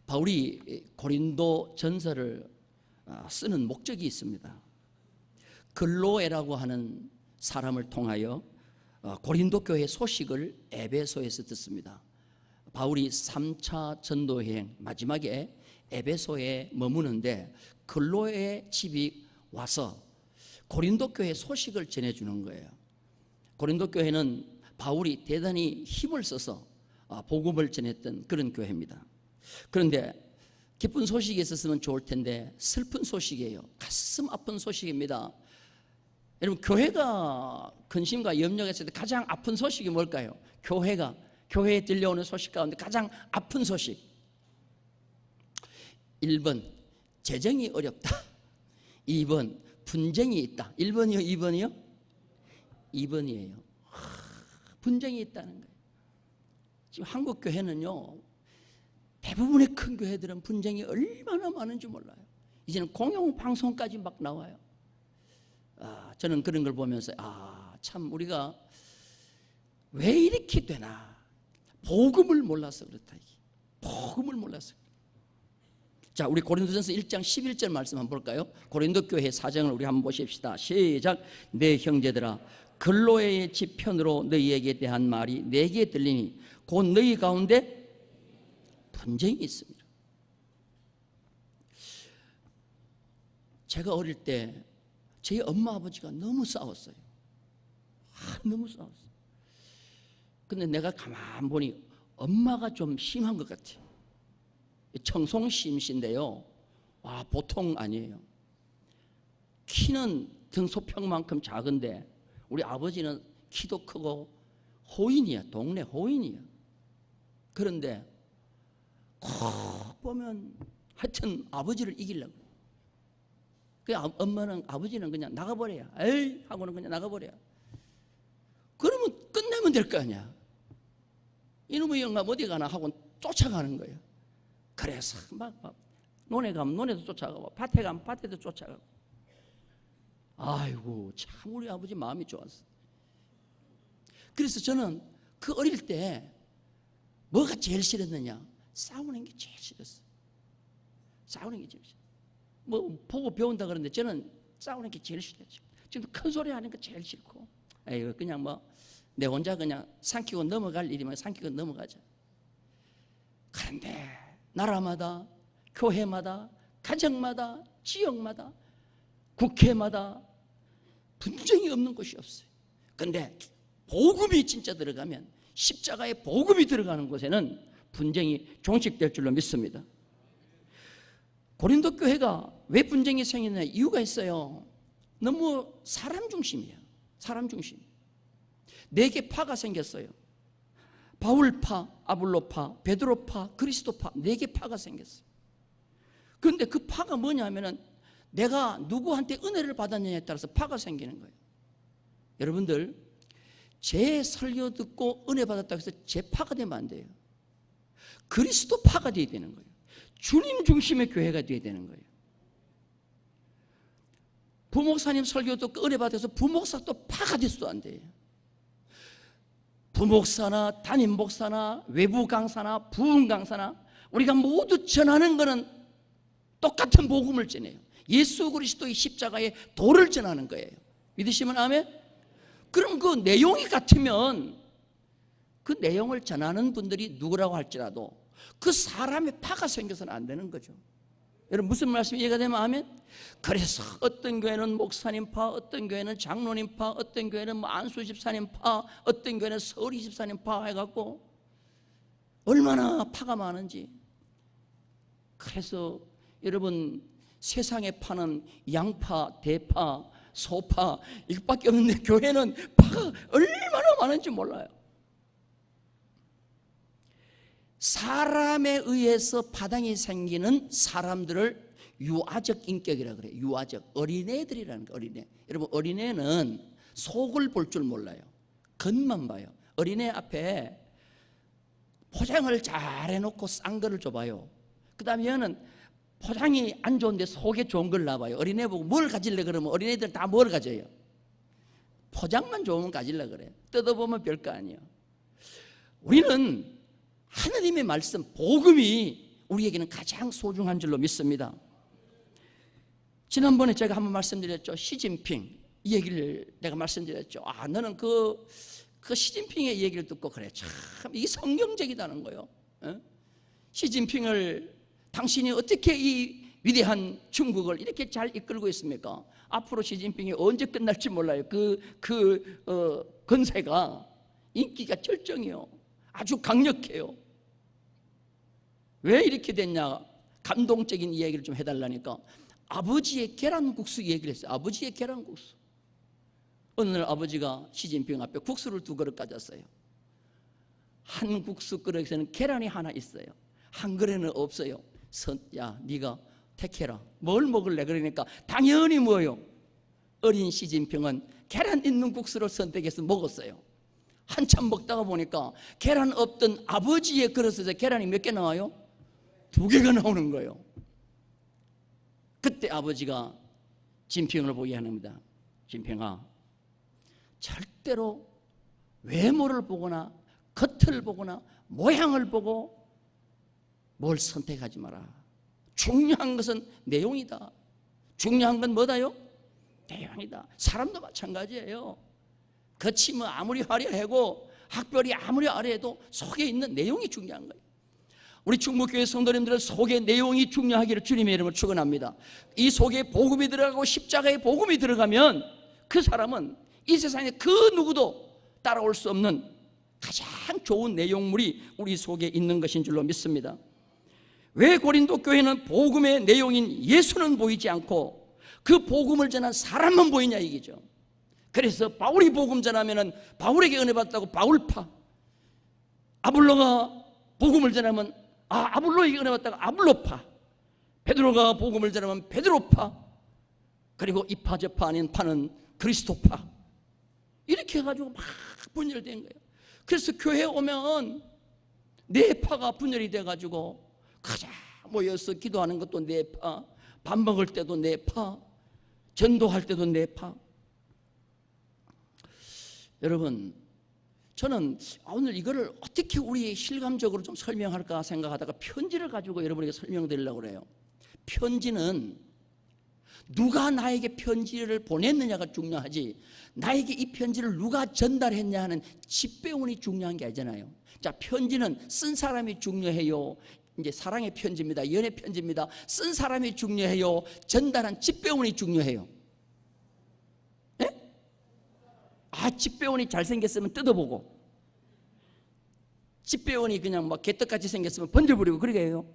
바울이 고린도 전서를 쓰는 목적이 있습니다. 글로에라고 하는 사람을 통하여 고린도 교회 소식을 에베소에서 듣습니다. 바울이 3차 전도여행 마지막에 에베소에 머무는데 글로에 집이 와서 고린도 교회 소식을 전해주는 거예요. 고린도 교회는 바울이 대단히 힘을 써서 복음을 전했던 그런 교회입니다. 그런데 기쁜 소식이 있었으면 좋을 텐데 슬픈 소식이에요. 가슴 아픈 소식입니다. 여러분, 교회가 근심과 염려가 있을 때 가장 아픈 소식이 뭘까요? 교회에 들려오는 소식 가운데 가장 아픈 소식. 1번 재정이 어렵다. 2번 분쟁이 있다. 1번이요 2번이요? 2번이에요. 분쟁이 있다는 거예요. 지금 한국 교회는요, 대부분의 큰 교회들은 분쟁이 얼마나 많은지 몰라요. 이제는 공영방송까지 막 나와요. 저는 그런 걸 보면서 참 우리가 왜 이렇게 되나. 복음을 몰라서 그렇다. 복음을 몰라서. 자, 우리 고린도전서 1장 11절 말씀 한번 볼까요? 고린도 교회 사정을 우리 한번 보십시다. 시작. 내 형제들아, 글로에의 지편으로 너희에게 대한 말이 내게 들리니 곧 너희 가운데 분쟁이 있습니다. 제가 어릴 때 저희 엄마 아버지가 너무 싸웠어요. 너무 싸웠어요. 근데 내가 가만 보니 엄마가 좀 심한 것 같아요. 청송심씨인데요, 보통 아니에요. 키는 등소평만큼 작은데 우리 아버지는 키도 크고 호인이야. 동네 호인이야. 그런데 꼭 보면 하여튼 아버지를 이기려고. 그 아버지는 그냥 나가버려야. 에이 하고는 그냥 나가버려야. 그러면 끝내면 될 거 아니야. 이놈의 영감 어디 가나 하고 쫓아가는 거예요. 그래서 막 논에 가면 논에도 쫓아가고 밭에 가면 밭에도 쫓아가고. 아이고 참 우리 아버지 마음이 좋았어. 그래서 저는 그 어릴 때 뭐가 제일 싫었느냐? 싸우는 게 제일 싫었어. 싸우는 게 제일 싫어. 뭐 보고 배운다 그러는데 저는 싸우는 게 제일 싫었죠. 지금 큰 소리 하는 거 제일 싫고, 에이 그냥 뭐 내 혼자 그냥 삼키고 넘어갈 일이면 삼키고 넘어가자. 그런데 나라마다, 교회마다, 가정마다, 지역마다, 국회마다 분쟁이 없는 곳이 없어요. 그런데 복음이 진짜 들어가면, 십자가에 복음이 들어가는 곳에는 분쟁이 종식될 줄로 믿습니다. 고린도 교회가 왜 분쟁이 생기냐 이유가 있어요. 너무 사람 중심이에요. 사람 중심. 4개 파가 생겼어요. 바울파, 아볼로파, 베드로파, 그리스도파, 4개 파가 생겼어요. 그런데 그 파가 뭐냐면은 내가 누구한테 은혜를 받았느냐에 따라서 파가 생기는 거예요. 여러분들, 제 설교 듣고 은혜 받았다고 해서 제 파가 되면 안 돼요. 그리스도 파가 되어야 되는 거예요. 주님 중심의 교회가 되어야 되는 거예요. 부목사님 설교 듣고 은혜 받아서 부목사 또 파가 돼서도 안 돼요. 부목사나 담임 목사나 외부 강사나 부흥 강사나 우리가 모두 전하는 것은 똑같은 복음을 전해요. 예수 그리스도의 십자가의 도를 전하는 거예요. 믿으시면 아멘? 그럼 그 내용이 같으면 그 내용을 전하는 분들이 누구라고 할지라도 그 사람의 파가 생겨서는 안 되는 거죠. 여러분 무슨 말씀이 이해가 되면 아멘? 그래서 어떤 교회는 목사님 파, 어떤 교회는 장로님 파, 어떤 교회는 뭐 안수 집사님 파, 어떤 교회는 서리 집사님 파 해갖고 얼마나 파가 많은지. 그래서 여러분 세상에 파는 양파, 대파, 소파 이것밖에 없는데 교회는 파가 얼마나 많은지 몰라요. 사람에 의해서 파당이 생기는 사람들을 유아적 인격이라고 그래요. 유아적, 어린애들이라는 거예요. 어린애. 여러분 어린애는 속을 볼 줄 몰라요. 겉만 봐요. 어린애 앞에 포장을 잘 해놓고 싼 거를 줘봐요. 그 다음에 얘는 포장이 안 좋은데 속에 좋은 걸 놔봐요. 어린애 보고 뭘 가질래 그러면 어린애들은 다 뭘 가져요? 포장만 좋으면 가질래 그래요. 뜯어보면 별거 아니에요. 우리는 하느님의 말씀, 복음이 우리에게는 가장 소중한 줄로 믿습니다. 지난번에 제가 한번 말씀드렸죠. 시진핑 이 얘기를 내가 말씀드렸죠. 너는 그 시진핑의 얘기를 듣고 그래, 참 이게 성경적이다는 거예요. 시진핑을 당신이 어떻게 이 위대한 중국을 이렇게 잘 이끌고 있습니까? 앞으로 시진핑이 언제 끝날지 몰라요. 건세가 인기가 절정이요. 아주 강력해요. 왜 이렇게 됐냐? 감동적인 이야기를 좀 해달라니까 아버지의 계란국수 얘기를 했어요. 아버지의 계란국수. 어느 날 아버지가 시진핑 앞에 국수를 2그릇 가졌어요. 한 국수 그릇에는 계란이 하나 있어요. 한 그릇에는 없어요. 야, 네가 택해라. 뭘 먹을래? 그러니까 당연히 뭐요? 어린 시진핑은 계란 있는 국수를 선택해서 먹었어요. 한참 먹다가 보니까 계란 없던 아버지의 그릇에서 계란이 몇 개 나와요? 2개가 나오는 거예요. 그때 아버지가 진핑을 보게 합니다. 진핑아, 절대로 외모를 보거나 겉을 보거나 모양을 보고 뭘 선택하지 마라. 중요한 것은 내용이다. 중요한 건 뭐다요? 내용이다. 사람도 마찬가지예요. 겉이 뭐 아무리 화려하고 학벌이 아무리 화려해도 속에 있는 내용이 중요한 거예요. 우리 충북교회 성도님들은 속에 내용이 중요하기를 주님의 이름으로 축원합니다. 이 속에 복음이 들어가고 십자가에 복음이 들어가면 그 사람은 이 세상에 그 누구도 따라올 수 없는 가장 좋은 내용물이 우리 속에 있는 것인 줄로 믿습니다. 왜 고린도 교회는 복음의 내용인 예수는 보이지 않고 그 복음을 전한 사람만 보이냐 이기죠. 그래서 바울이 복음 전하면 바울에게 은혜 받다고 바울파, 아볼로가 복음을 전하면 아볼로에게 은혜 받다가 아볼로파, 베드로가 복음을 전하면 베드로파, 그리고 이파 저파 아닌 파는 그리스도파, 이렇게 해가지고 막 분열된 거예요. 그래서 교회에 오면 네 파가 분열이 돼가지고 가자 모여서 기도하는 것도 네 파, 밥 먹을 때도 네 파, 전도할 때도 네 파. 여러분, 저는 오늘 이거를 어떻게 우리 실감적으로 좀 설명할까 생각하다가 편지를 가지고 여러분에게 설명드리려고 그래요. 편지는 누가 나에게 편지를 보냈느냐가 중요하지, 나에게 이 편지를 누가 전달했냐 하는 집배운이 중요한 게 아니잖아요. 자, 편지는 쓴 사람이 중요해요. 이제 사랑의 편지입니다. 연애 편지입니다. 쓴 사람이 중요해요. 전달한 집배운이 중요해요. 예? 집배운이 잘생겼으면 뜯어보고, 집배운이 그냥 막 개떡같이 생겼으면 번져버리고 그러게 해요.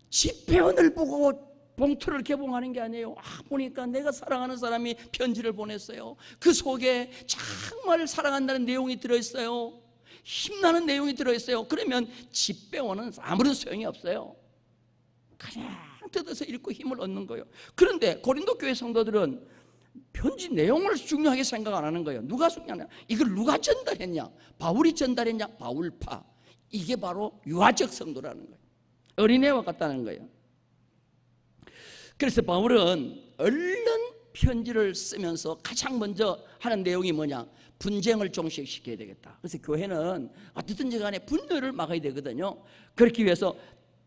집배운을 보고 봉투를 개봉하는 게 아니에요. 보니까 내가 사랑하는 사람이 편지를 보냈어요. 그 속에 정말 사랑한다는 내용이 들어있어요. 힘나는 내용이 들어있어요. 그러면 집배원은 아무런 소용이 없어요. 그냥 뜯어서 읽고 힘을 얻는 거예요. 그런데 고린도 교회 성도들은 편지 내용을 중요하게 생각 안 하는 거예요. 누가 중요하냐? 이걸 누가 전달했냐? 바울이 전달했냐? 바울파. 이게 바로 유아적 성도라는 거예요. 어린애와 같다는 거예요. 그래서 바울은 얼른 편지를 쓰면서 가장 먼저 하는 내용이 뭐냐? 분쟁을 종식시켜야 되겠다. 그래서 교회는 어떻든지 간에 분열을 막아야 되거든요. 그렇기 위해서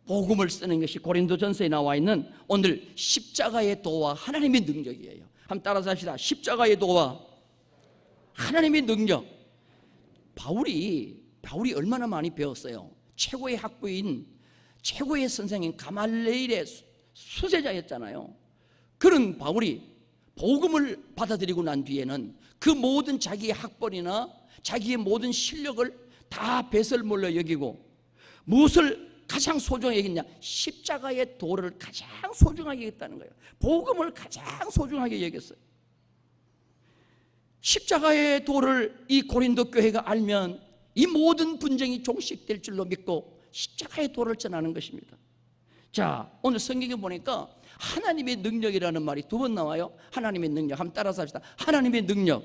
복음을 쓰는 것이 고린도전서에 나와 있는 오늘 십자가의 도와 하나님의 능력이에요. 한번 따라서 합시다. 십자가의 도와 하나님의 능력. 바울이 얼마나 많이 배웠어요. 최고의 학부인, 최고의 선생인 가말레일의 수제자였잖아요. 그런 바울이 복음을 받아들이고 난 뒤에는 그 모든 자기의 학벌이나 자기의 모든 실력을 다 배설물로 여기고 무엇을 가장 소중하게 여겼냐? 십자가의 도를 가장 소중하게 여겼다는 거예요. 복음을 가장 소중하게 여겼어요. 십자가의 도를 이 고린도 교회가 알면 이 모든 분쟁이 종식될 줄로 믿고 십자가의 도를 전하는 것입니다. 자, 오늘 성경에 보니까 하나님의 능력이라는 말이 2번 나와요. 하나님의 능력. 한번 따라서 합시다. 하나님의 능력.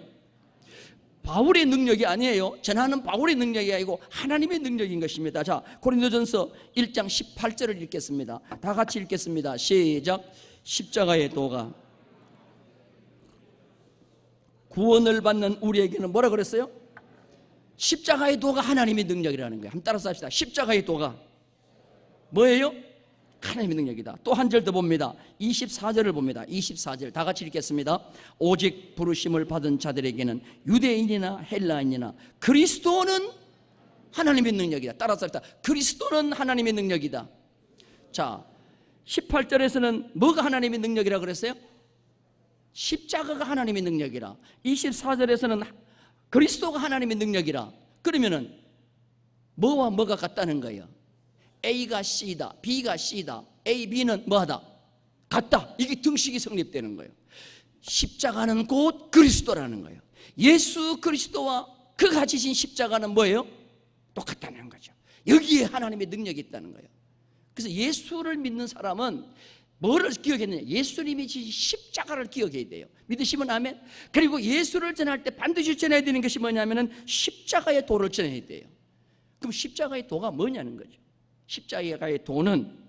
바울의 능력이 아니에요. 전하는 바울의 능력이 아니고 하나님의 능력인 것입니다. 자, 고린도전서 1장 18절을 읽겠습니다. 다 같이 읽겠습니다. 시작. 십자가의 도가 구원을 받는 우리에게는 뭐라 그랬어요? 십자가의 도가 하나님의 능력이라는 거예요. 한번 따라서 합시다. 십자가의 도가 뭐예요? 하나님의 능력이다. 또 한 절 더 봅니다. 24절을 봅니다. 24절 다 같이 읽겠습니다. 오직 부르심을 받은 자들에게는 유대인이나 헬라인이나 그리스도는 하나님의 능력이다. 따라서 합시다. 그리스도는 하나님의 능력이다. 자, 18절에서는 뭐가 하나님의 능력이라 그랬어요? 십자가가 하나님의 능력이라. 24절에서는 그리스도가 하나님의 능력이라. 그러면은 뭐와 뭐가 같다는 거예요? A가 C다, B가 C다, A, B는 뭐하다? 같다. 이게 등식이 성립되는 거예요. 십자가는 곧 그리스도라는 거예요. 예수 그리스도와 그가 지신 십자가는 뭐예요? 똑같다는 거죠. 여기에 하나님의 능력이 있다는 거예요. 그래서 예수를 믿는 사람은 뭐를 기억했느냐? 예수님이 지신 십자가를 기억해야 돼요. 믿으시면 아멘. 그리고 예수를 전할 때 반드시 전해야 되는 것이 뭐냐면은 십자가의 도를 전해야 돼요. 그럼 십자가의 도가 뭐냐는 거죠. 십자가의 도는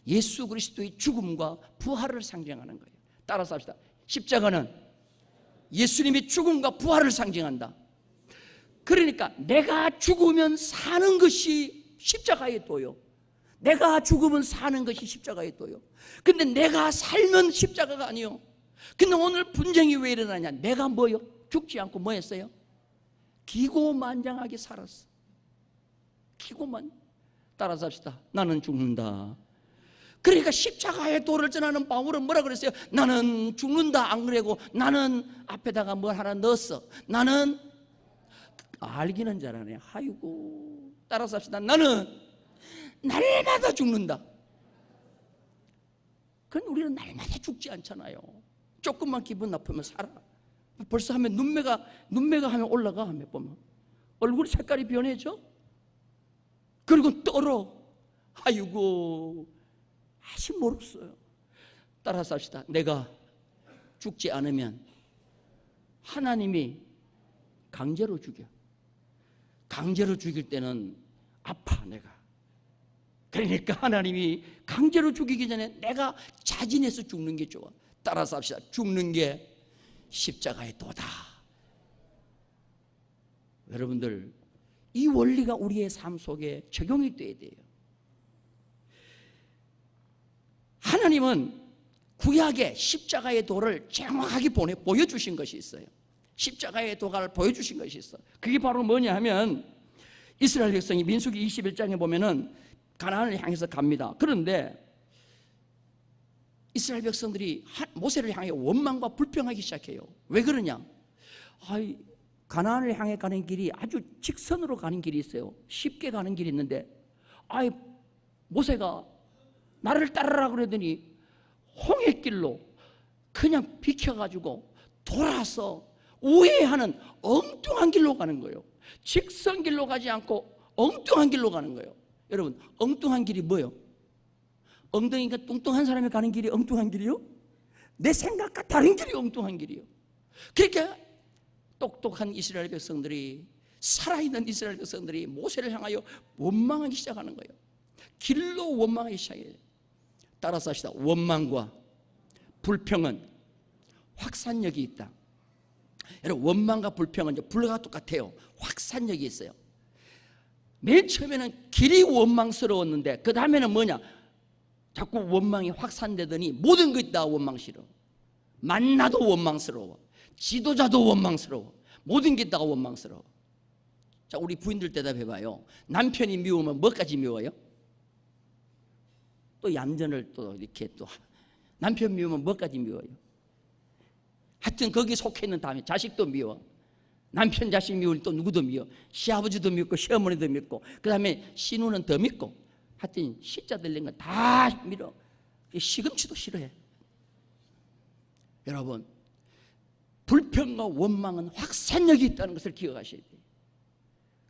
예수 그리스도의 죽음과 부활을 상징하는 거예요. 따라서 합시다. 십자가는 예수님의 죽음과 부활을 상징한다. 그러니까 내가 죽으면 사는 것이 십자가의 도요. 내가 죽으면 사는 것이 십자가의 도요. 근데 내가 살면 십자가가 아니요. 근데 오늘 분쟁이 왜 일어나냐? 내가 뭐요? 죽지 않고 뭐 했어요? 기고만장하게 살았어. 기고만. 따라서 합시다. 나는 죽는다. 그러니까 십자가의 도를 전하는 바울은 뭐라 그랬어요? 나는 죽는다 안 그러고 나는 앞에다가 뭘 하나 넣었어. 나는 알기는 잘하네. 아이고. 따라서 합시다. 나는 날마다 죽는다. 그건 우리는 날마다 죽지 않잖아요. 조금만 기분 나쁘면 살아. 벌써 하면 눈매가 하면 올라가 하면 보면 얼굴 색깔이 변해져. 그리고 떨어. 아이고 아직 멀었어요. 따라서 합시다. 내가 죽지 않으면 하나님이 강제로 죽여. 강제로 죽일 때는 아파 내가. 그러니까 하나님이 강제로 죽이기 전에 내가 자진해서 죽는 게 좋아. 따라서 합시다. 죽는 게 십자가의 도다. 여러분들 이 원리가 우리의 삶 속에 적용이 돼야 돼요. 하나님은 구약의 십자가의 도를 정확하게 보여주신 것이 있어요. 십자가의 도를 보여주신 것이 있어요. 그게 바로 뭐냐 하면 이스라엘 백성이 민수기 21장에 보면은 가나안을 향해서 갑니다. 그런데 이스라엘 백성들이 모세를 향해 원망과 불평하기 시작해요. 왜 그러냐? 가나안을 향해 가는 길이 아주 직선으로 가는 길이 있어요. 쉽게 가는 길이 있는데 모세가 나를 따르라 그러더니 홍해길로 그냥 비켜가지고 돌아서 우회하는 엉뚱한 길로 가는 거예요. 직선길로 가지 않고 엉뚱한 길로 가는 거예요. 여러분 엉뚱한 길이 뭐예요? 엉덩이가 뚱뚱한 사람이 가는 길이 엉뚱한 길이요? 내 생각과 다른 길이 엉뚱한 길이요. 그러니까 똑똑한 이스라엘 백성들이, 살아있는 이스라엘 백성들이 모세를 향하여 원망하기 시작하는 거예요. 길로 원망하기 시작해요. 따라서 합시다. 원망과 불평은 확산력이 있다. 여러분 원망과 불평은 불과 똑같아요. 확산력이 있어요. 맨 처음에는 길이 원망스러웠는데 그 다음에는 뭐냐? 자꾸 원망이 확산되더니 모든 것이 다 원망스러워. 만나도 원망스러워. 지도자도 원망스러워. 모든 게 다 원망스러워. 자, 우리 부인들 대답해봐요. 남편이 미우면 뭐까지 미워요? 또 얌전을 또 이렇게 또 남편 미우면 뭐까지 미워요? 하여튼 거기 속해 있는 다음에 자식도 미워. 남편 자식 미울 또 누구도 미워. 시아버지도 밉고 시어머니도 밉고 그 다음에 시누는 더 밉고 하여튼 시자 들린 거 다 밀어. 시금치도 싫어해. 여러분 불평과 원망은 확산력이 있다는 것을 기억하셔야 돼요.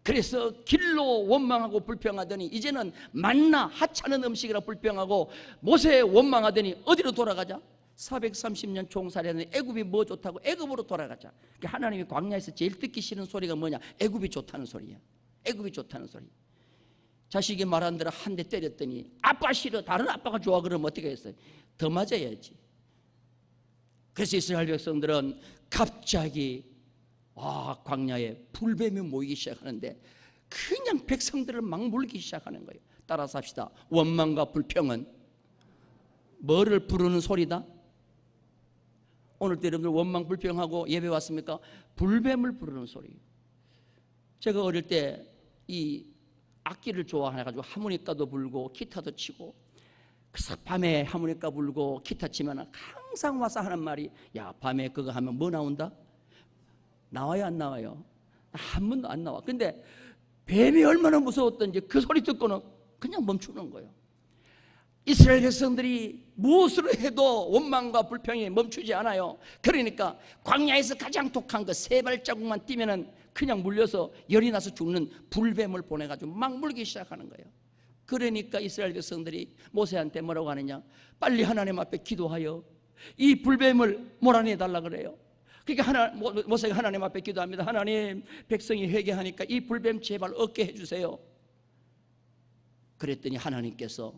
그래서 길로 원망하고 불평하더니 이제는 만나 하찮은 음식이라 불평하고 모세에 원망하더니 어디로 돌아가자? 430년 종살이하는 애굽이 뭐 좋다고 애굽으로 돌아가자. 그러니까 하나님이 광야에서 제일 듣기 싫은 소리가 뭐냐? 애굽이 좋다는 소리야. 애굽이 좋다는 소리. 자식이 말한 대로 한 대 때렸더니 아빠 싫어. 다른 아빠가 좋아. 그러면 어떻게 했어요? 더 맞아야지. 그래서 이스라엘 백성들은 갑자기 광야에 불뱀이 모이기 시작하는데 그냥 백성들을 막 물기 시작하는 거예요. 따라서 합시다. 원망과 불평은 뭐를 부르는 소리다? 오늘도 여러분들 원망 불평하고 예배 왔습니까? 불뱀을 부르는 소리. 제가 어릴 때 이 악기를 좋아해가지고 하모니카도 불고 기타도 치고, 그래서 밤에 하모니카 불고 기타 치면 항상 와서 하는 말이, 야, 밤에 그거 하면 뭐 나온다? 나와요, 안 나와요? 한 번도 안 나와. 근데 뱀이 얼마나 무서웠던지 그 소리 듣고는 그냥 멈추는 거예요. 이스라엘 백성들이 무엇으로 해도 원망과 불평이 멈추지 않아요. 그러니까 광야에서 가장 독한 거 세 발자국만 뛰면은 그냥 물려서 열이 나서 죽는 불뱀을 보내가지고 막 물기 시작하는 거예요. 그러니까 이스라엘 백성들이 모세한테 뭐라고 하느냐? 빨리 하나님 앞에 기도하여 이 불뱀을 몰아내달라 그래요. 그러니까 모세가 하나님 앞에 기도합니다. 하나님, 백성이 회개하니까 이 불뱀 제발 없게 해주세요. 그랬더니 하나님께서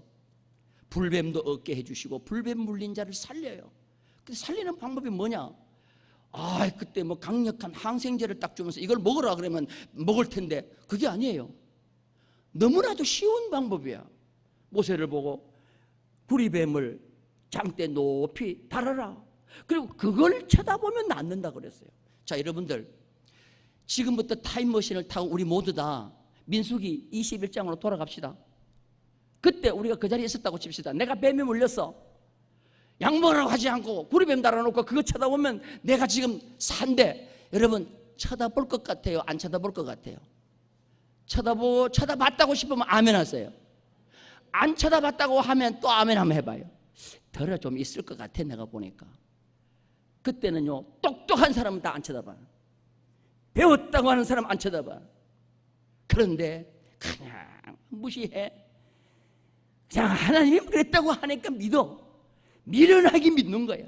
불뱀도 없게 해주시고 불뱀 물린 자를 살려요. 근데 살리는 방법이 뭐냐? 그때 뭐 강력한 항생제를 딱 주면서 이걸 먹으라 그러면 먹을 텐데 그게 아니에요. 너무나도 쉬운 방법이야. 모세를 보고 구리뱀을 장대 높이 달아라. 그리고 그걸 쳐다보면 낫는다 그랬어요. 자, 여러분들, 지금부터 타임머신을 타고 우리 모두 다 민수기 21장으로 돌아갑시다. 그때 우리가 그 자리에 있었다고 칩시다. 내가 뱀에 물렸어. 양보라고 하지 않고 구리뱀 달아놓고 그거 쳐다보면 내가 지금 산대. 여러분, 쳐다볼 것 같아요? 안 쳐다볼 것 같아요? 쳐다봤다고 싶으면 아멘 하세요. 안 쳐다봤다고 하면 또 아멘 한번 해봐요. 덜어 좀 있을 것 같아, 내가 보니까. 그때는요, 똑똑한 사람은 다 안 쳐다봐. 배웠다고 하는 사람 안 쳐다봐. 그런데 그냥 무시해. 그냥 하나님이 그랬다고 하니까 믿어. 미련하게 믿는 거야.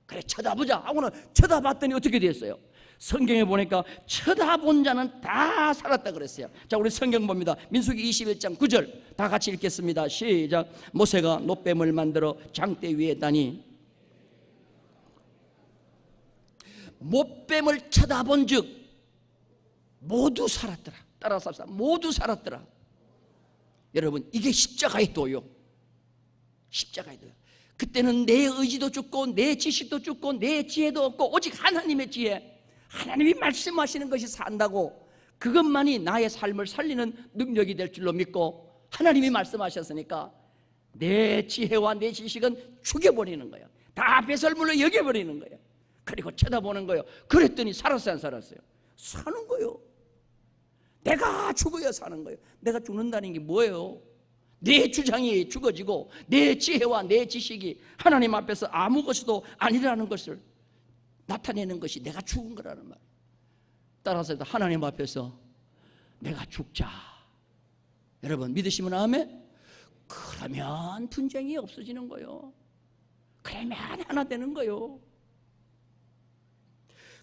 그래, 쳐다보자 하고는 쳐다봤더니 어떻게 됐어요? 성경에 보니까 쳐다본 자는 다 살았다 그랬어요. 자, 우리 성경 봅니다. 민수기 21장 9절 다 같이 읽겠습니다. 시작. 모세가 놋뱀을 만들어 장대 위에 다니 못뱀을 쳐다본 즉 모두 살았더라. 따라서 합시다. 모두 살았더라. 여러분, 이게 십자가의 도요. 십자가의 도요. 그때는 내 의지도 죽고 내 지식도 죽고 내 지혜도 없고 오직 하나님의 지혜, 하나님이 말씀하시는 것이 산다고, 그것만이 나의 삶을 살리는 능력이 될 줄로 믿고 하나님이 말씀하셨으니까 내 지혜와 내 지식은 죽여버리는 거예요. 다 배설물로 여겨버리는 거예요. 그리고 쳐다보는 거예요. 그랬더니 살았어요, 안 살았어요? 사는 거예요. 내가 죽어야 사는 거예요. 내가 죽는다는 게 뭐예요? 내 주장이 죽어지고 내 지혜와 내 지식이 하나님 앞에서 아무 것도 아니라는 것을 나타내는 것이 내가 죽은 거라는 말. 따라서 하나님 앞에서 내가 죽자. 여러분, 믿으시면 아멘? 그러면 분쟁이 없어지는 거예요. 그러면 하나 되는 거예요.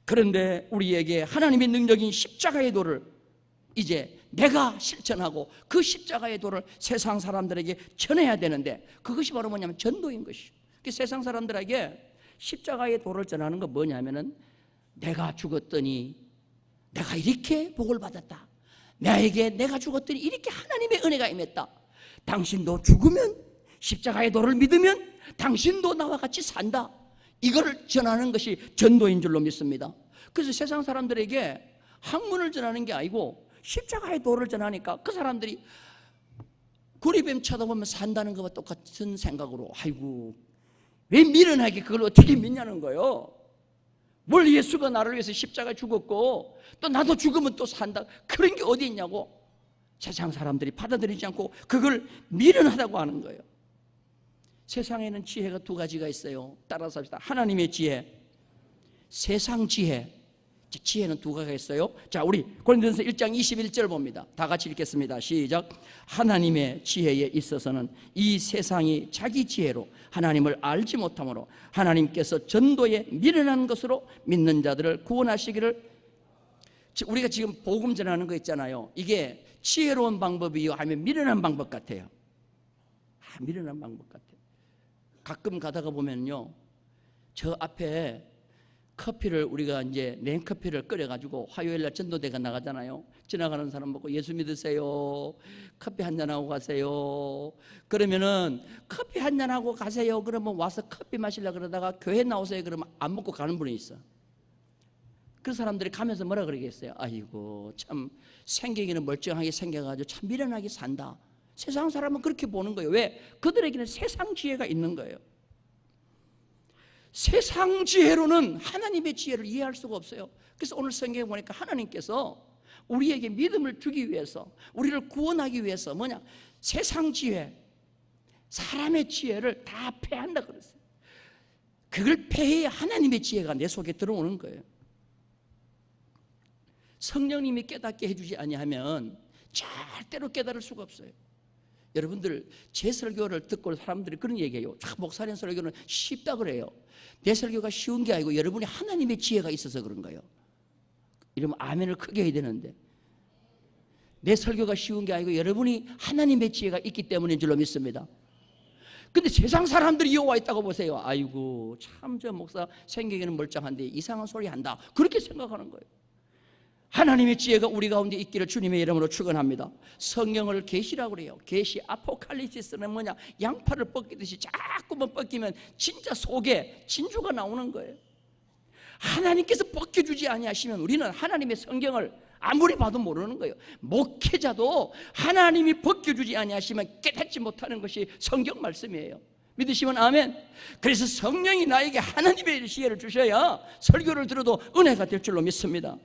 그런데 우리에게 하나님의 능력인 십자가의 도를 이제 내가 실천하고 그 십자가의 도를 세상 사람들에게 전해야 되는데, 그것이 바로 뭐냐면 전도인 것이죠. 세상 사람들에게 십자가의 도를 전하는 건 뭐냐면은, 내가 죽었더니 내가 이렇게 복을 받았다. 나에게 내가 죽었더니 이렇게 하나님의 은혜가 임했다. 당신도 죽으면, 십자가의 도를 믿으면 당신도 나와 같이 산다. 이걸 전하는 것이 전도인 줄로 믿습니다. 그래서 세상 사람들에게 학문을 전하는 게 아니고 십자가의 도를 전하니까 그 사람들이 구리뱀 쳐다보면 산다는 것과 똑같은 생각으로, 아이고 왜 미련하게 그걸 어떻게 믿냐는 거예요. 뭘 예수가 나를 위해서 십자가에 죽었고 또 나도 죽으면 또 산다, 그런 게 어디 있냐고 세상 사람들이 받아들이지 않고 그걸 미련하다고 하는 거예요. 세상에는 지혜가 두 가지가 있어요. 따라서 합시다. 하나님의 지혜, 세상 지혜. 지혜는 두 가지가 있어요. 자, 우리 고린도전서 1장 21절 봅니다. 다 같이 읽겠습니다. 시작. 하나님의 지혜에 있어서는 이 세상이 자기 지혜로 하나님을 알지 못하므로 하나님께서 전도에 미련한 것으로 믿는 자들을 구원하시기를. 우리가 지금 복음 전하는 거 있잖아요. 이게 지혜로운 방법이요 아니면 미련한 방법 같아요? 미련한 방법 같아요. 가끔 가다가 보면요, 저 앞에 커피를 우리가 이제 냉커피를 끓여가지고 화요일날 전도대가 나가잖아요. 지나가는 사람 보고 예수 믿으세요. 커피 한잔하고 가세요. 그러면은 커피 한잔하고 가세요. 그러면 와서 커피 마시려고 그러다가 교회 나오세요. 그러면 안 먹고 가는 분이 있어. 그 사람들이 가면서 뭐라 그러겠어요? 아이고 참 생기기는 멀쩡하게 생겨가지고 참 미련하게 산다. 세상 사람은 그렇게 보는 거예요. 왜? 그들에게는 세상 지혜가 있는 거예요. 세상 지혜로는 하나님의 지혜를 이해할 수가 없어요. 그래서 오늘 성경에 보니까 하나님께서 우리에게 믿음을 주기 위해서, 우리를 구원하기 위해서 뭐냐? 세상 지혜, 사람의 지혜를 다 패한다 그랬어요. 그걸 패해야 하나님의 지혜가 내 속에 들어오는 거예요. 성령님이 깨닫게 해주지 아니하면 절대로 깨달을 수가 없어요. 여러분들 제 설교를 듣고 사람들이 그런 얘기해요. 목사님 설교는 쉽다 그래요. 내 설교가 쉬운 게 아니고 여러분이 하나님의 지혜가 있어서 그런 거예요. 이러면 아멘을 크게 해야 되는데, 내 설교가 쉬운 게 아니고 여러분이 하나님의 지혜가 있기 때문인 줄로 믿습니다. 근데 세상 사람들이 여기 와 있다고 보세요. 아이고 참 저 목사 생기기는 멀쩡한데 이상한 소리 한다, 그렇게 생각하는 거예요. 하나님의 지혜가 우리 가운데 있기를 주님의 이름으로 축원합니다. 성경을 계시라고 그래요. 계시, 아포칼립시스는 뭐냐? 양파를 벗기듯이 자꾸만 벗기면 진짜 속에 진주가 나오는 거예요. 하나님께서 벗겨주지 아니하시면 우리는 하나님의 성경을 아무리 봐도 모르는 거예요. 목회자도 하나님이 벗겨주지 아니하시면 깨닫지 못하는 것이 성경 말씀이에요. 믿으시면 아멘. 그래서 성령이 나에게 하나님의 지혜를 주셔야 설교를 들어도 은혜가 될 줄로 믿습니다.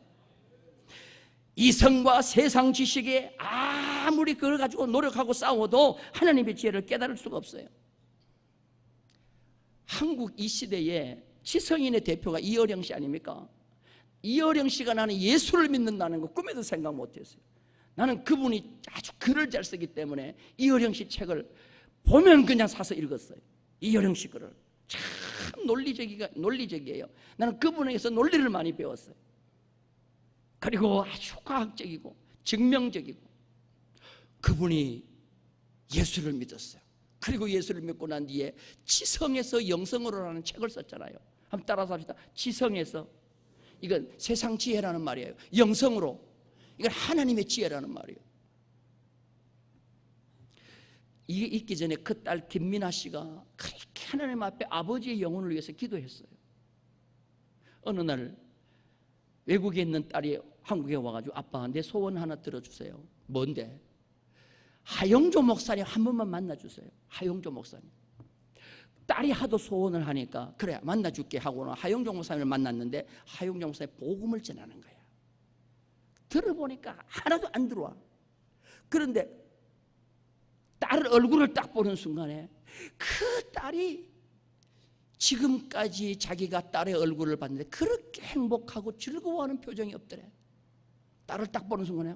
이성과 세상 지식에 아무리 그걸 가지고 노력하고 싸워도 하나님의 지혜를 깨달을 수가 없어요. 한국 이 시대에 지성인의 대표가 이어령 씨 아닙니까? 이어령 씨가 나는 예수를 믿는다는 거 꿈에도 생각 못했어요. 나는 그분이 아주 글을 잘 쓰기 때문에 이어령 씨 책을 보면 그냥 사서 읽었어요. 이어령 씨 글을 참 논리적이에요. 나는 그분에게서 논리를 많이 배웠어요. 그리고 아주 과학적이고 증명적이고, 그분이 예수를 믿었어요. 그리고 예수를 믿고 난 뒤에 지성에서 영성으로라는 책을 썼잖아요. 한번 따라서 합시다. 지성에서, 이건 세상 지혜라는 말이에요. 영성으로, 이건 하나님의 지혜라는 말이에요. 이게 있기 전에 그 딸 김민아 씨가 그렇게 하나님 앞에 아버지의 영혼을 위해서 기도했어요. 어느 날 외국에 있는 딸이 한국에 와가지고 아빠 내 소원 하나 들어주세요. 뭔데? 하영조 목사님 한 번만 만나주세요. 하영조 목사님. 딸이 하도 소원을 하니까 그래 만나줄게 하고는 하영조 목사님을 만났는데 하영조 목사님 복음을 전하는 거야. 들어보니까 하나도 안 들어와. 그런데 딸 얼굴을 딱 보는 순간에 그 딸이 지금까지 자기가 딸의 얼굴을 봤는데 그렇게 행복하고 즐거워하는 표정이 없더래. 딸을 딱 보는 순간에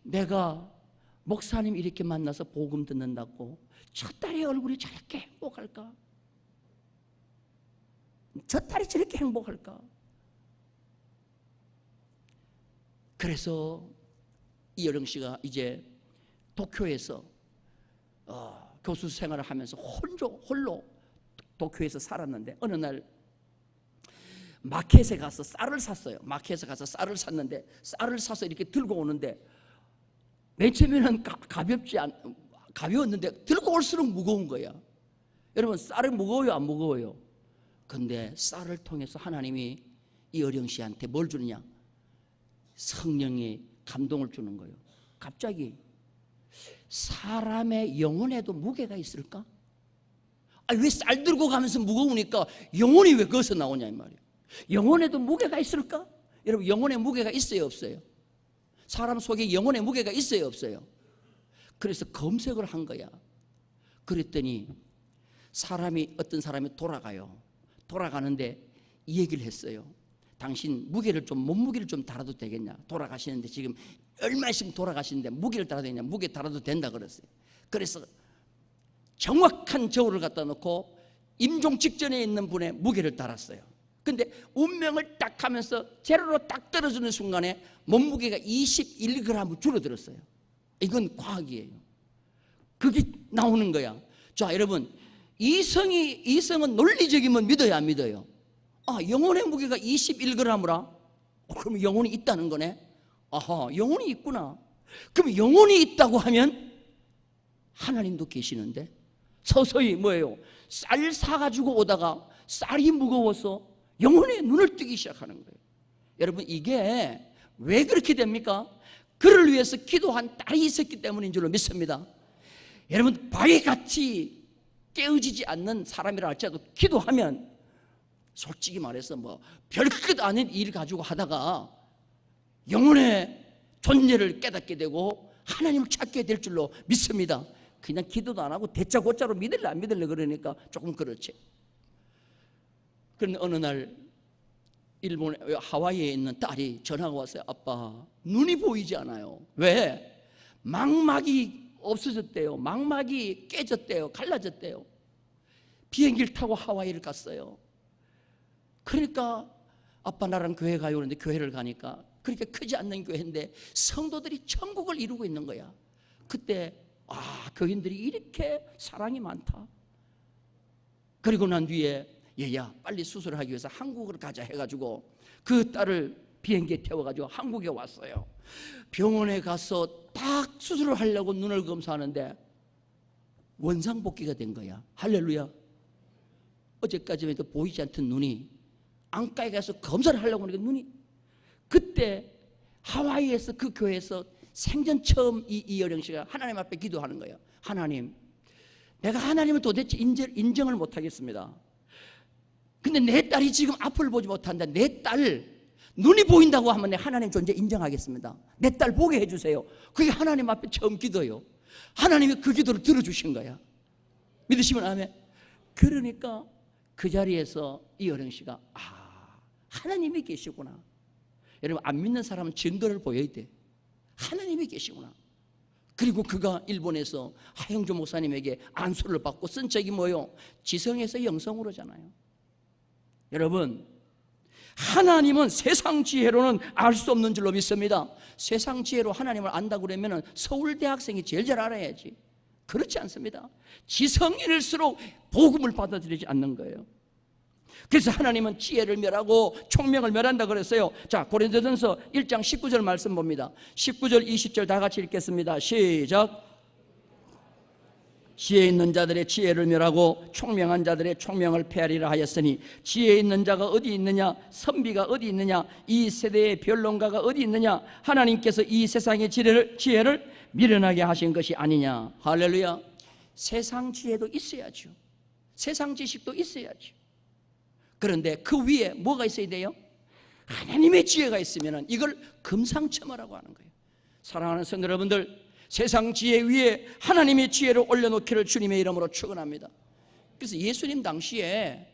내가 목사님 이렇게 만나서 복음 듣는다고 저 딸의 얼굴이 저렇게 행복할까? 저 딸이 저렇게 행복할까? 그래서 이여령 씨가 이제 도쿄에서 교수 생활을 하면서 홀로 도쿄에서 살았는데 어느 날 마켓에 가서 쌀을 샀어요. 마켓에 가서 쌀을 샀는데 쌀을 사서 이렇게 들고 오는데 맨 처음에는 가벼웠는데 들고 올수록 무거운 거야. 여러분 쌀이 무거워요 안 무거워요? 근데 쌀을 통해서 하나님이 이여령 씨한테 뭘 주느냐? 성령의 감동을 주는 거예요. 갑자기 사람의 영혼에도 무게가 있을까? 왜 쌀 들고 가면서 무거우니까 영혼이 왜 거기서 나오냐 이 말이에요. 영혼에도 무게가 있을까? 여러분 영혼에 무게가 있어요 없어요? 사람 속에 영혼의 무게가 있어요 없어요? 그래서 검색을 한 거야. 그랬더니 어떤 사람이 돌아가요. 돌아가는데 이 얘기를 했어요. 당신 몸무게를 좀 달아도 되겠냐? 돌아가시는데 지금 얼마씩 돌아가시는데 무게를 달아도 되냐? 무게 달아도 된다 그랬어요. 그래서 정확한 저울을 갖다 놓고 임종 직전에 있는 분의 무게를 달았어요. 근데 운명을 딱 하면서 제로로 딱 떨어지는 순간에 몸무게가 21g 줄어들었어요. 이건 과학이에요. 그게 나오는 거야. 자 여러분, 이성은 논리적이면 믿어요 안 믿어요? 영혼의 무게가 21g이라? 그럼 영혼이 있다는 거네. 영혼이 있구나. 그럼 영혼이 있다고 하면 하나님도 계시는데, 서서히 뭐예요? 쌀 사가지고 오다가 쌀이 무거워서 영혼의 눈을 뜨기 시작하는 거예요. 여러분, 이게 왜 그렇게 됩니까? 그를 위해서 기도한 딸이 있었기 때문인 줄로 믿습니다. 여러분, 바위같이 깨어지지 않는 사람이라 할지라도 기도하면 솔직히 말해서 별것 아닌 일 가지고 하다가 영혼의 존재를 깨닫게 되고 하나님을 찾게 될 줄로 믿습니다. 그냥 기도도 안 하고 대짜고짜로 믿을래 안 믿을래 그러니까 조금 그렇지. 그런데 어느 날 일본 하와이에 있는 딸이 전화가 왔어요. 아빠, 눈이 보이지 않아요. 왜? 망막이 없어졌대요. 망막이 깨졌대요. 갈라졌대요. 비행기를 타고 하와이를 갔어요. 그러니까 아빠 나랑 교회 가요 그러는데 교회를 가니까 그렇게 크지 않는 교회인데 성도들이 천국을 이루고 있는 거야. 그때 교인들이 이렇게 사랑이 많다. 그리고 난 뒤에 얘야 빨리 수술을 하기 위해서 한국으로 가자 해가지고 그 딸을 비행기에 태워가지고 한국에 왔어요. 병원에 가서 딱 수술을 하려고 눈을 검사하는데 원상복귀가 된 거야. 할렐루야. 어제까지만 해도 보이지 않던 눈이 안과에 가서 검사를 하려고 하니까 눈이, 그때 하와이에서 그 교회에서 생전 처음 이여령 씨가 하나님 앞에 기도하는 거예요. 하나님, 내가 하나님을 도대체 인정을 못하겠습니다. 근데 내 딸이 지금 앞을 보지 못한다. 내 딸 눈이 보인다고 하면 내 하나님 존재 인정하겠습니다. 내 딸 보게 해주세요. 그게 하나님 앞에 처음 기도예요. 하나님이 그 기도를 들어주신 거야. 믿으시면 아멘. 그러니까 그 자리에서 이여령 씨가 하나님이 계시구나. 여러분, 안 믿는 사람은 증거를 보여야 돼. 하나님이 계시구나. 그리고 그가 일본에서 하영조 목사님에게 안수를 받고 쓴 책이 뭐예요? 지성에서 영성으로잖아요. 여러분, 하나님은 세상 지혜로는 알 수 없는 줄로 믿습니다. 세상 지혜로 하나님을 안다고 그러면 서울대학생이 제일 잘 알아야지. 그렇지 않습니다. 지성인일수록 복음을 받아들이지 않는 거예요. 그래서 하나님은 지혜를 멸하고 총명을 멸한다 그랬어요. 자, 고린도전서 1장 19절 말씀 봅니다. 19절 20절 다 같이 읽겠습니다. 시작. 지혜 있는 자들의 지혜를 멸하고 총명한 자들의 총명을 폐하리라 하였으니 지혜 있는 자가 어디 있느냐, 선비가 어디 있느냐, 이 세대의 변론가가 어디 있느냐, 하나님께서 이 세상의 지혜를 미련하게 하신 것이 아니냐. 할렐루야. 세상 지혜도 있어야죠. 세상 지식도 있어야죠. 그런데 그 위에 뭐가 있어야 돼요? 하나님의 지혜가 있으면 이걸 금상첨화라고 하는 거예요. 사랑하는 성도 여러분들, 세상 지혜 위에 하나님의 지혜를 올려놓기를 주님의 이름으로 축원합니다. 그래서 예수님 당시에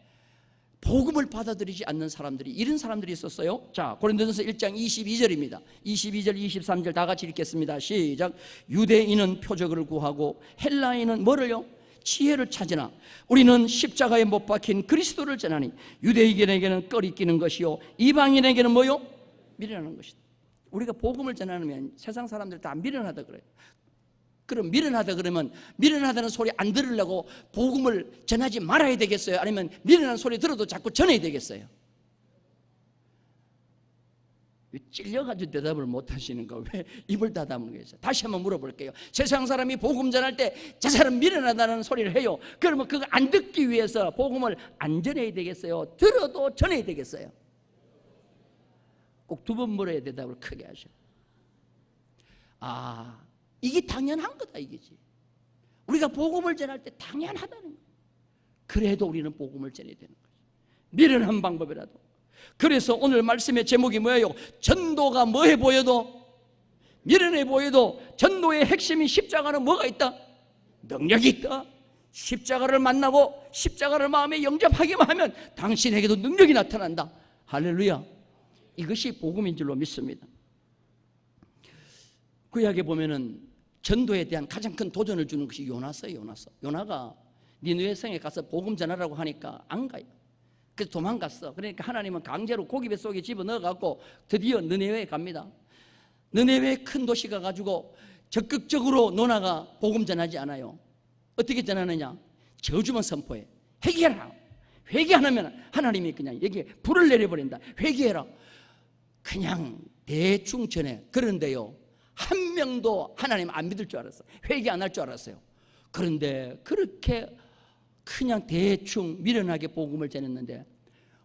복음을 받아들이지 않는 사람들이, 이런 사람들이 있었어요. 자, 고린도전서 1장 22절입니다 22절 23절 다 같이 읽겠습니다. 시작. 유대인은 표적을 구하고 헬라인은 뭐를요? 지혜를 찾으나 우리는 십자가에 못 박힌 그리스도를 전하니 유대인에게는 꺼리끼는 것이요 이방인에게는 뭐요? 미련한 것이다. 우리가 복음을 전하면 세상 사람들 다 미련하다 그래요. 그럼 미련하다 그러면 미련하다는 소리 안 들으려고 복음을 전하지 말아야 되겠어요? 아니면 미련한 소리 들어도 자꾸 전해야 되겠어요? 찔려가지고 대답을 못 하시는가? 왜 입을 닫아먹는 거예요? 다시 한번 물어볼게요. 세상 사람이 복음 전할 때 저 사람 미련하다는 소리를 해요. 그러면 그거 안 듣기 위해서 복음을 안 전해야 되겠어요? 들어도 전해야 되겠어요? 꼭 두 번 물어야 대답을 크게 하셔. 이게 당연한 거다 이거지. 우리가 복음을 전할 때 당연하다는 거예요. 그래도 우리는 복음을 전해야 되는 거죠. 미련한 방법이라도. 그래서 오늘 말씀의 제목이 뭐예요? 전도가 뭐해 보여도, 미련해 보여도 전도의 핵심인 십자가는 뭐가 있다? 능력이 있다. 십자가를 만나고 십자가를 마음에 영접하기만 하면 당신에게도 능력이 나타난다. 할렐루야. 이것이 복음인 줄로 믿습니다. 구약에 보면은 전도에 대한 가장 큰 도전을 주는 것이 요나서예요. 요나가 니느웨 성에 가서 복음 전하라고 하니까 안 가요. 그래서 도망갔어. 그러니까 하나님은 강제로 고기 뱃속에 집어넣어갖고 드디어 느네웨에 갑니다. 느네웨 큰 도시 가가지고 적극적으로 요나가 복음 전하지 않아요. 어떻게 전하느냐? 저주만 선포해. 회개하라. 회개 안 하면 하나님이 그냥 여기에 불을 내려버린다. 회개해라. 그냥 대충 전해. 그런데요, 한 명도 하나님 안 믿을 줄 알았어요. 회개 안 할 줄 알았어요. 그런데 그렇게 그냥 대충 미련하게 복음을 전했는데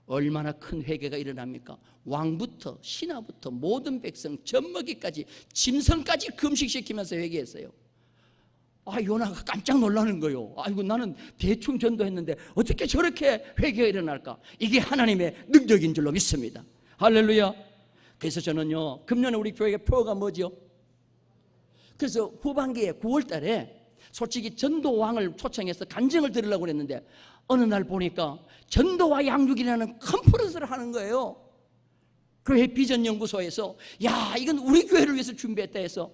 얼마나 큰 회개가 일어납니까? 왕부터 신하부터 모든 백성 젖먹이까지 짐승까지 금식시키면서 회개했어요. 요나가 깜짝 놀라는 거예요. 아이고, 나는 대충 전도했는데 어떻게 저렇게 회개가 일어날까? 이게 하나님의 능력인 줄로 믿습니다. 할렐루야. 그래서 저는요, 금년에 우리 교회의 표어가 뭐죠? 그래서 후반기에 9월 달에 솔직히 전도왕을 초청해서 간증을 들으려고 그랬는데 어느 날 보니까 전도와 양육이라는 컨퍼런스를 하는 거예요. 교회 비전연구소에서 야, 이건 우리 교회를 위해서 준비했다 해서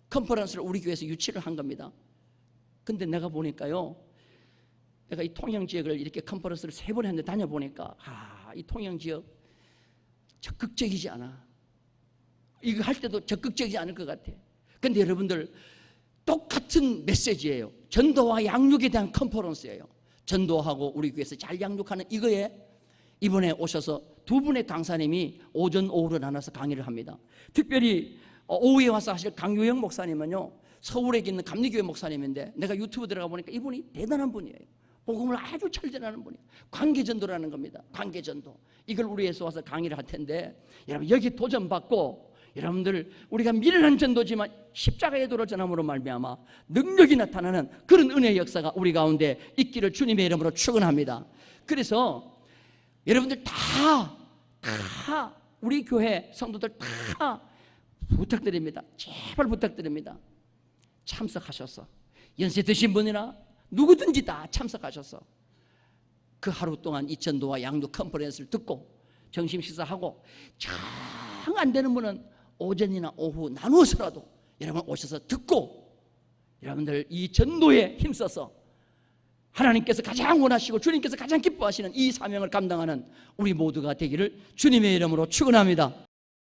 컨퍼런스를 우리 교회에서 유치를 한 겁니다. 근데 내가 보니까요, 내가 이 통영 지역을 이렇게 컨퍼런스를 3번 했는데 다녀보니까 이 통영 지역 적극적이지 않아. 이거 할 때도 적극적이지 않을 것 같아. 근데 여러분들 똑같은 메시지예요. 전도와 양육에 대한 컨퍼런스예요. 전도하고 우리 교회에서 잘 양육하는 이거에 이번에 오셔서 2분의 강사님이 오전 오후로 나눠서 강의를 합니다. 특별히 오후에 와서 하실 강유영 목사님은요, 서울에 있는 감리교회 목사님인데 내가 유튜브 들어가 보니까 이분이 대단한 분이에요. 복음을 아주 잘 전하는 분이에요. 관계전도라는 겁니다. 관계전도. 이걸 우리 에서 와서 강의를 할 텐데 여러분 여기 도전받고 여러분들 우리가 미련한 전도지만 십자가의 도를 전함으로 말미암아 능력이 나타나는 그런 은혜의 역사가 우리 가운데 있기를 주님의 이름으로 축원합니다. 그래서 여러분들 다 우리 교회 성도들 다 부탁드립니다. 제발 부탁드립니다. 참석하셔서 연세 드신 분이나 누구든지 다 참석하셔서 그 하루 동안 이 전도와 양육 컨퍼런스를 듣고 점심 식사하고 정 안 되는 분은 오전이나 오후 나누어서라도 여러분 오셔서 듣고 여러분들 이 전도에 힘써서 하나님께서 가장 원하시고 주님께서 가장 기뻐하시는 이 사명을 감당하는 우리 모두가 되기를 주님의 이름으로 축원합니다.